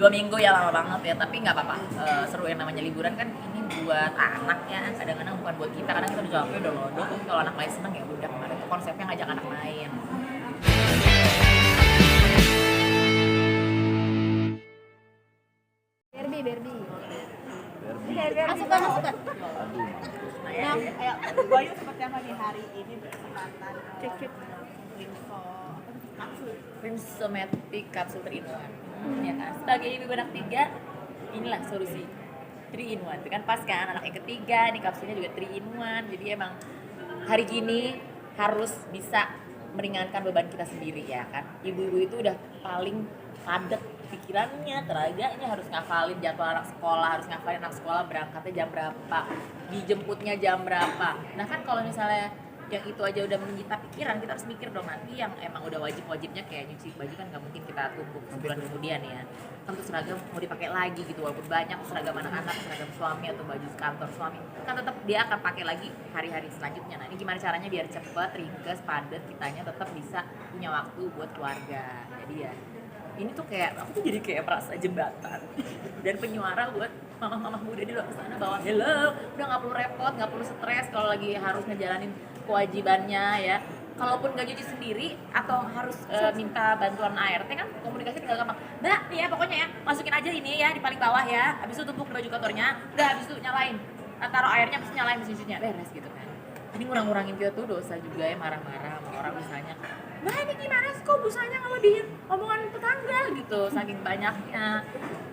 2 minggu ya lama banget ya, tapi nggak apa-apa. Seru yang namanya liburan kan ini buat anak ya, kadang-kadang bukan buat kita, kadang kita udah capek udah lodok, tapi kalau anak main seneng ya udah, kemarin tuh konsepnya ngajak anak main. Barbie. Masukkan. Nah ya, Ayo, Bayu seperti apa nih hari ini berkesempatan info Rinsomatic Capsule 3-in-1 ya kan, sebagai ibu anak 3 inilah solusi 3-in-1 itu kan pas kan, anak yang ketiga nih kapsulnya juga 3-in-1, jadi emang hari gini harus bisa meringankan beban kita sendiri ya kan. Ibu-ibu itu udah paling padat pikirannya, teraganya, harus ngafalin jadwal anak sekolah, harus ngafalin anak sekolah berangkatnya jam berapa, dijemputnya jam berapa. Nah kan kalau misalnya yang itu aja udah menyita pikiran, kita harus mikir dong nanti yang emang udah wajibnya kayak nyuci baju kan nggak mungkin kita tumpuk sebulan kemudian ya. Tentu seragam mau dipakai lagi gitu, walaupun banyak seragam anak-anak, seragam suami atau baju kantor suami kan tetap dia akan pakai lagi hari-hari selanjutnya. Nah ini gimana caranya biar cepet, ringkes, padat, kitanya tetap bisa punya waktu buat keluarga. Jadi ya ini tuh kayak, aku tuh jadi kayak merasa jembatan dan penyuara buat mama-mama muda di luar sana bahwa hello, udah nggak perlu repot, nggak perlu stres kalau lagi harus ngejalanin kewajibannya ya. Kalaupun nggak cuci sendiri atau harus minta bantuan ART kan komunikasi tinggal gampang. Mbak, nih ya pokoknya ya masukin aja ini ya di paling bawah ya. Habis itu tumpuk di baju kantornya, udah habis itu nyalain. Taruh airnya, habis nyalain mesin cucinya, beres gitu kan. Jadi ngurang-ngurangin kita tuh dosa juga ya, marah-marah sama orang misalnya. Mbak ini gimana sih kok busanya ngelebihin omongan tetangga gitu, saking banyaknya.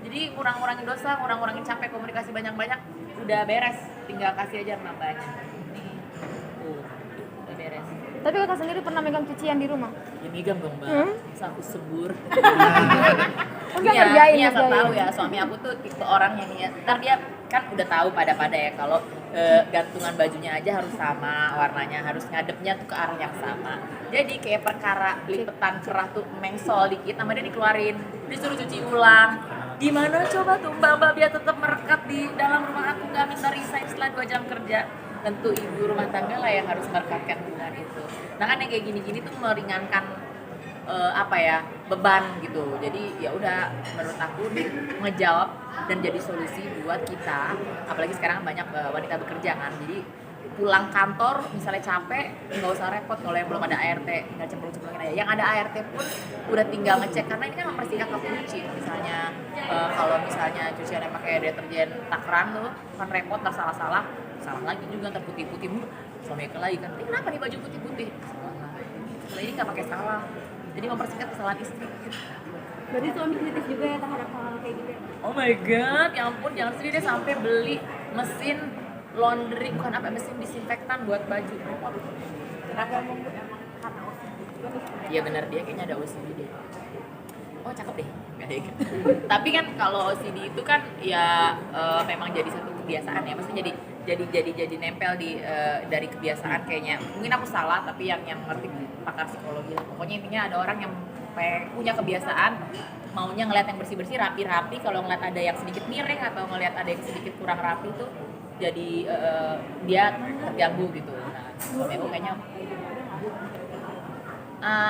Jadi ngurang-ngurangin dosa, ngurang-ngurangin capek komunikasi banyak-banyak, udah beres, tinggal kasih aja nambahnya. Nih, tuh, udah beres. Tapi kakak sendiri pernah megang cucian di rumah? Ya megang dong mbak, bisa aku sebur. Enggak Iya, ngerjain, iya asal ngerjain. tahu ya, suami aku tuh tipe orang yang ya, ntar dia kan udah tahu pada ya kalau gantungan bajunya aja harus sama warnanya, harus ngadepnya tuh ke arah yang sama. Jadi kayak perkara lipetan kerah tuh mengsol dikit, sama dia dikeluarin, disuruh cuci ulang. Gimana coba tuh mbak biar tetap merekat di dalam rumah aku, nggak minta resign setelah 2 jam kerja. Tentu ibu rumah tangga lah yang harus merekatkan hubungan itu. Nah kan yang kayak gini-gini tuh meringankan beban gitu. Jadi ya udah, menurut aku ngejawab dan jadi solusi buat kita, apalagi sekarang banyak wanita bekerja kan. Jadi pulang kantor misalnya capek, nggak usah repot kalau yang belum ada ART, tinggal cemplung-cemplungin aja. Yang ada ART pun udah tinggal ngecek, karena ini kan mempersingkat waktu nyuci. Misalnya kalau misalnya cuciannya pakai deterjen takran tuh kan repot, ntar salah lagi juga, ntar putih-putih, suami lagi kan, ini kenapa nih baju putih-putih? Salah ini nggak pakai salah. Jadi mempersingkat kesalahan istri gitu. Berarti suami kritis juga ya terhadap hal kayak gitu ya? Oh my god, ya ampun, jangan sedih deh, sampai beli mesin laundry, bukan mesin disinfektan buat baju. Kenapa emang karena OCD juga nih? Iya benar, dia kayaknya ada OCD deh. Oh cakep deh. Tapi kan kalau OCD itu kan ya memang jadi satu kebiasaan ya, maksudnya jadi nempel di dari kebiasaan kayaknya. Mungkin aku salah, tapi yang ngerti pakar psikologi. Pokoknya intinya ada orang yang punya kebiasaan maunya ngeliat yang bersih-bersih, rapi-rapi. Kalau ngeliat ada yang sedikit miring atau ngeliat ada yang sedikit kurang rapi tuh jadi dia terganggu gitu. Nah, suami aku kayaknya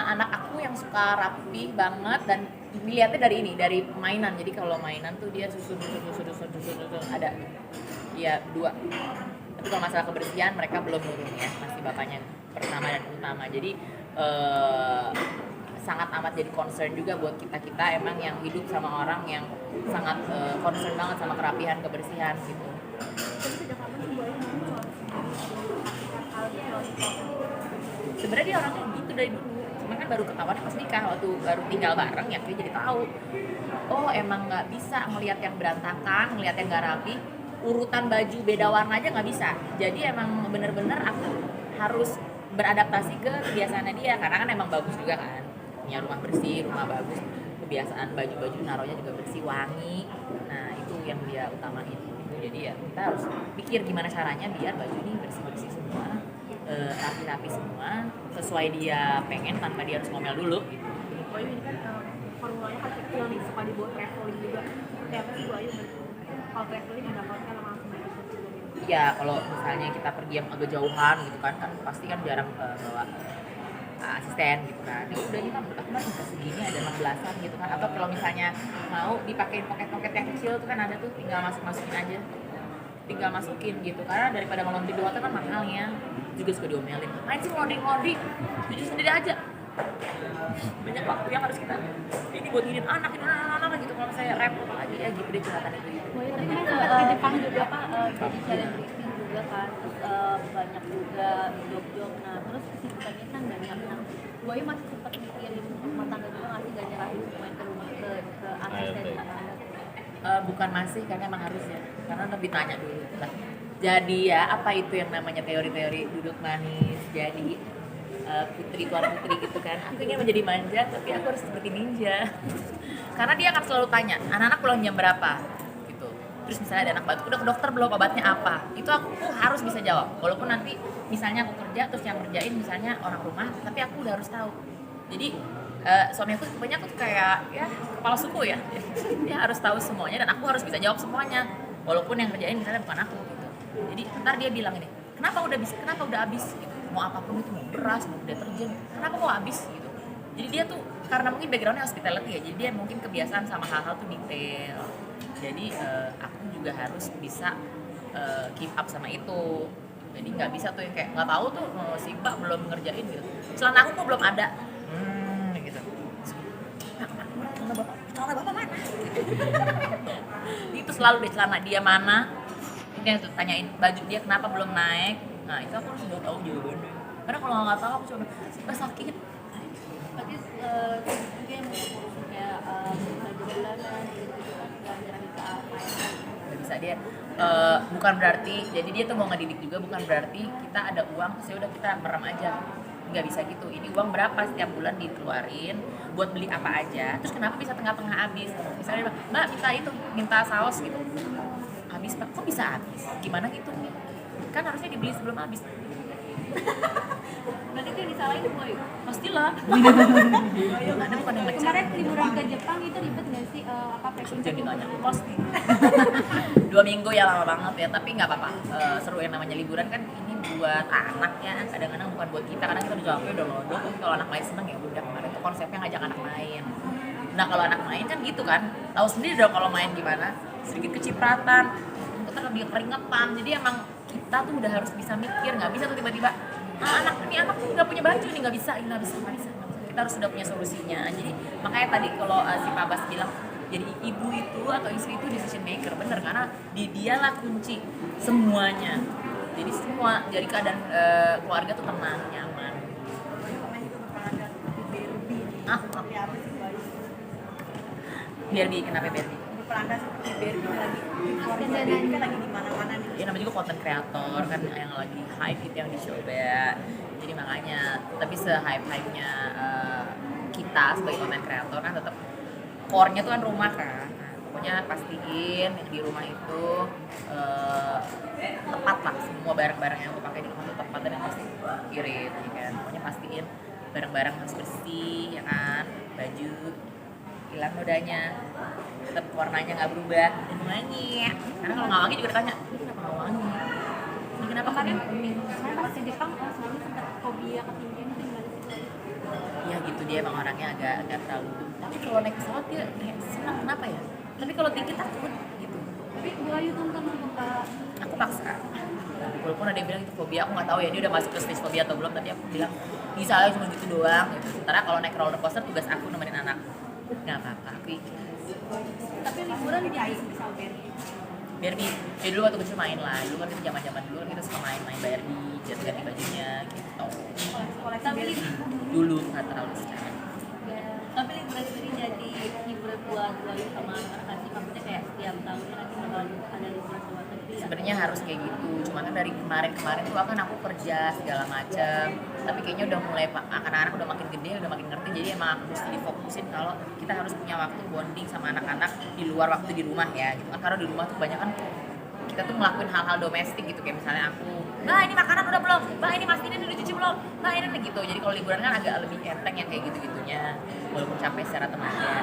anak aku yang suka rapi banget dan dilihatnya dari mainan. Jadi kalau mainan tuh dia susun ada ya 2. Tapi kalau masalah kebersihan mereka belum nurun ya, masih bapaknya pertama dan utama. Jadi sangat amat jadi concern juga buat kita emang yang hidup sama orang yang sangat concern banget sama kerapihan, kebersihan gitu. Sebenarnya dia orangnya gitu dari dulu, cuma kan baru ketahuan pas nikah, waktu baru tinggal bareng ya dia jadi tahu. Oh emang nggak bisa ngelihat yang berantakan, ngelihat yang nggak rapi, urutan baju beda warna aja nggak bisa. Jadi emang bener-bener aku harus beradaptasi ke kebiasaannya dia, karena kan emang bagus juga kan, punya rumah bersih, rumah bagus, kebiasaan baju-baju naruhnya juga bersih, wangi. Nah itu yang dia utamain. Jadi ya kita harus pikir gimana caranya biar baju ini bersih-bersih semua, rapi-rapi semua, sesuai dia pengen tanpa dia harus ngomel dulu gitu. Bayu ini kan formulanya kan kecil nih, suka dibawa traveling juga. Kayak apa sih Bayu kalau traveling mendapatkan langsung dari situ? Ya kalau misalnya kita pergi yang agak jauhan gitu kan pasti kan jarang bawa asisten gitu kan. Ya udah ini kan aku ke segini ada 16-an gitu kan. Atau kalau misalnya mau dipakein poket-poket yang kecil tuh kan ada tuh, tinggal masukin aja. Tinggal masukin gitu, karena daripada ngelondri di hotel kan mahalnya. Juga suka diomelin, main sih ngelondri, jadi sendiri aja. Banyak waktu yang harus kita ini buat ngidin anak gitu. Kalau saya repot lagi ya gitu deh curhatan itu. Boy, tapi Kan kan sempat di Jepang juga apa jadi challenge briefing juga kan, terus banyak juga job-job. Nah terus kesibukannya kan banyak. Nah Boy masih sempat mikirin rumah tangga juga nggak sih, gak nyerahin semuanya ke rumah ke asisten sama anak? Bukan masih, karena emang harus ya, karena lebih tanya dulu lah. Jadi ya apa itu yang namanya teori-teori duduk manis jadi putri tuan putri gitu kan. Aku ingin menjadi manja tapi aku harus seperti ninja. Karena dia akan selalu tanya anak-anak pulang jam berapa gitu. Terus misalnya ada anak batuk, udah ke dokter belum, obatnya apa, itu aku harus bisa jawab. Walaupun nanti misalnya aku kerja terus yang ngerjain misalnya orang rumah, tapi aku udah harus tahu. Jadi suami aku pokoknya aku tuh kayak ya kepala suku ya. Dia harus tahu semuanya dan aku harus bisa jawab semuanya. Walaupun yang ngerjain misalnya bukan aku gitu. Jadi ntar dia bilang ini, kenapa udah habis gitu. Mau apapun itu, mau beras, mau deterjen, kenapa mau habis gitu. Jadi dia tuh karena mungkin backgroundnya hospitality ya, jadi dia mungkin kebiasaan sama hal-hal tuh detail. Jadi aku juga harus bisa keep up sama itu. Jadi nggak bisa tuh yang kayak nggak tahu tuh si Mbak belum ngerjain gitu. Celana aku kok belum ada. Gitu. Celana bapak mana? Itu selalu deh, celana dia mana. Mungkin tuh tanyain baju dia kenapa belum naik. Nah itu aku harus udah tahu jawabannya. Karena kalau nggak tahu aku cuma suka sakit. Tapi juga yang ngurusin kayak baju bulanan gitu kan, nggak nyerahin ke apa ya. Nggak bisa dia bukan berarti, jadi dia tuh mau ngedidik juga, bukan berarti kita ada uang terus ya udah kita merem aja. Nggak bisa gitu. Ini uang berapa setiap bulan dikeluarin buat beli apa aja. Terus kenapa bisa tengah-tengah habis? Misalnya Mbak minta saus gitu. Habis Pak, kok bisa habis? Gimana gitu? Kan harusnya dibeli sebelum habis. Berarti itu yang disalahin Boy. Pastilah. Ada bukan yang ngecek. Kemarin liburan ke Jepang itu ribet nggak sih apa packing? Jangan ditanya, pasti. 2 minggu ya lama banget ya, tapi nggak apa-apa. Seru yang namanya liburan kan ini buat anak ya, kadang-kadang bukan buat kita, karena kita udah capek udah lodok. Kalau anak main seneng ya udah, kemarin tuh konsepnya ngajak anak main. Nah kalau anak main kan gitu kan, tahu sendiri dong kalau main gimana, sedikit kecipratan, kita lebih keringetan. Jadi emang kita tuh udah harus bisa mikir, nggak bisa tuh tiba-tiba anak tuh nggak punya baju nih, nggak bisa. Kita harus sudah punya solusinya. Jadi makanya tadi kalau si Pak Bas bilang jadi ibu itu atau istri itu decision maker, bener, karena dialah kunci semuanya. Jadi semua jadi keadaan keluarga tuh tenang, nyaman. Barbie, kenapa Barbie? Berpelanda seperti Barbie lagi Barbie kan lagi di mana-mana nih. Ya namanya juga content creator kan yang lagi hype itu yang dicoba. Jadi makanya, tapi se-hype-hype-nya kita sebagai content creator kan tetap core-nya tuh kan rumah kan. Nah, pokoknya pastiin di rumah itu tepat lah, semua barang-barang yang aku pakai di rumah itu tepat dan yang pasti irit ya kan. Pokoknya pastiin barang-barang harus bersih ya kan, baju hilang nodanya, tetap warnanya nggak berubah dan wangi. Karena kalau nggak wangi juga ditanya, ini kenapa nggak wangi? Ini kenapa kuning? Kemarin pas di Jepang suami sempat fobia ketinggian itu gimana sih? Ya gitu, dia emang orangnya agak terlalu. Tapi kalau naik pesawat dia senang, kenapa ya? Tapi kalau tinggi takut gitu. Tapi Bu Ayu tonton Kak. Aku paksa. Walaupun ada yang bilang itu fobia, aku nggak tahu ya dia udah masuk ke stage fobia atau belum. Tapi aku bilang bisa aja cuma gitu doang. Gitu. Sementara kalau naik roller coaster tugas aku nemenin anak. Nggak apa-apa, aku ikhlas. Tapi liburan di Ayu bisa Barbie, ya dulu waktu kecil main lah. Dulu kan zaman dulu kan kita suka main Barbie, ganti bajunya gitu. Tapi Dulu nggak terlalu sekarang. tapi liburan sendiri jadi hiburan buat Bu Ayu sama anak-anak sih, maksudnya kayak setiap tahunnya nanti bakal ada liburan ke luar negeri. Sebenarnya harus kayak gitu, cuma kan dari kemarin tuh kan aku kerja segala macam, tapi kayaknya udah mulai anak-anak udah makin gede, udah makin ngerti, jadi emang aku mesti difokusin kalau kita harus punya waktu bonding sama anak-anak di luar waktu di rumah ya gitu kan. Karena di rumah tuh banyak kan kita tuh ngelakuin hal-hal domestik gitu, kayak misalnya aku, Mbak ini makanan udah belum? Mbak ini mas ini udah dicuci belum? Mbak ini gitu. Jadi kalau liburan kan agak lebih enteng yang kayak gitu-gitunya, walaupun capek secara tenaga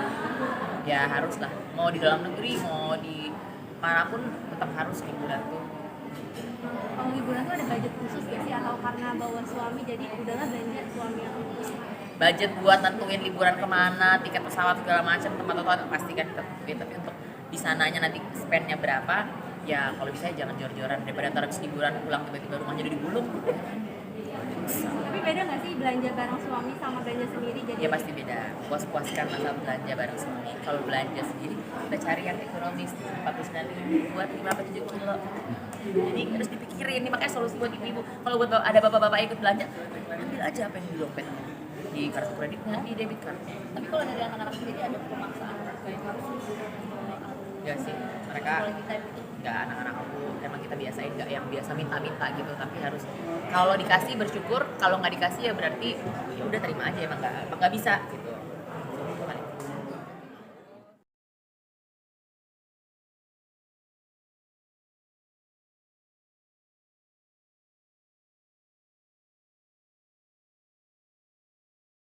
ya harus lah, mau di dalam negeri mau di manapun tetap harus liburan tuh Kalau liburan tuh ada budget khusus gak sih atau karena bawa suami jadi udahlah belanja suami yang Budget buat nentuin liburan kemana, tiket pesawat segala macam, tempat pasti kan tentuin. Tapi untuk di sananya nanti spendnya berapa, ya kalau bisa jangan jor-joran daripada ntar habis liburan pulang tiba-tiba rumahnya udah digulung. tapi beda nggak sih belanja bareng suami sama belanja sendiri jadi Ya pasti beda. Puas-puaskan masa belanja bareng suami. Kalau belanja sendiri kita cari yang ekonomis 49.000 buat 5-7 kilo. Jadi harus dipikirin, ini makanya solusi buat ibu-ibu. Kalau buat ada bapak-bapak ikut belanja, ambil aja apa yang di dompet, di kartu kreditnya, di debit card. tapi kalau dari anak-anak sendiri ada pemaksaan kayak harus Ya sih, mereka quality time itu nggak, anak-anak aku emang kita biasain nggak yang biasa minta-minta gitu, tapi harus kalau dikasih bersyukur, kalau nggak dikasih ya berarti ya udah terima aja, emang nggak bisa gitu.